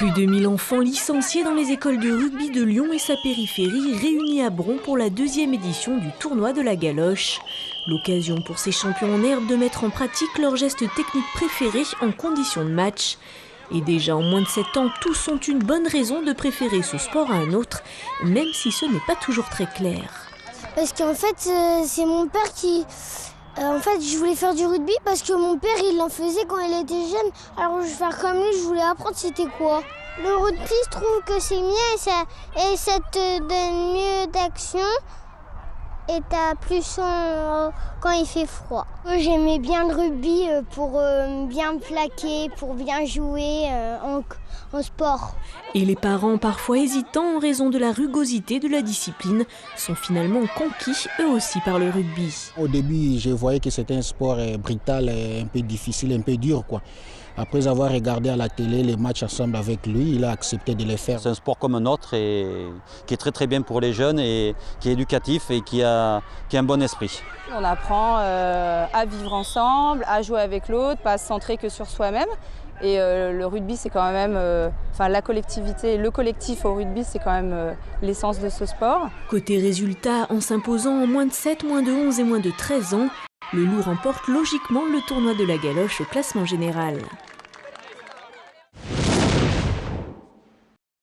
Plus de 1000 enfants licenciés dans les écoles de rugby de Lyon et sa périphérie réunis à Bron pour la 2e édition du tournoi de la galoche. L'occasion pour ces champions en herbe de mettre en pratique leurs gestes techniques préférés en conditions de match. Et déjà en moins de 7 ans, tous ont une bonne raison de préférer ce sport à un autre, même si ce n'est pas toujours très clair. Parce qu'en fait, c'est mon père qui... En fait, je voulais faire du rugby parce que mon père, il en faisait quand il était jeune. Alors, je vais faire comme lui, je voulais apprendre c'était quoi. Le rugby, je trouve que c'est mieux et ça te donne mieux d'action. Et t'as plus son quand il fait froid. J'aimais bien le rugby pour bien plaquer, pour bien jouer en sport. Et les parents, parfois hésitants en raison de la rugosité de la discipline, sont finalement conquis eux aussi par le rugby. Au début, je voyais que c'était un sport brutal, un peu difficile, un peu dur, quoi. Après avoir regardé à la télé les matchs ensemble avec lui, il a accepté de les faire. C'est un sport comme un autre et qui est très très bien pour les jeunes et qui est éducatif et qui a un bon esprit. On apprend à vivre ensemble, à jouer avec l'autre, pas à se centrer que sur soi-même. Et le rugby, c'est quand même, la collectivité, le collectif au rugby, c'est quand même l'essence de ce sport. Côté résultat, en s'imposant en moins de 7, moins de 11 et moins de 13 ans, le Loup remporte logiquement le tournoi de la galoche au classement général.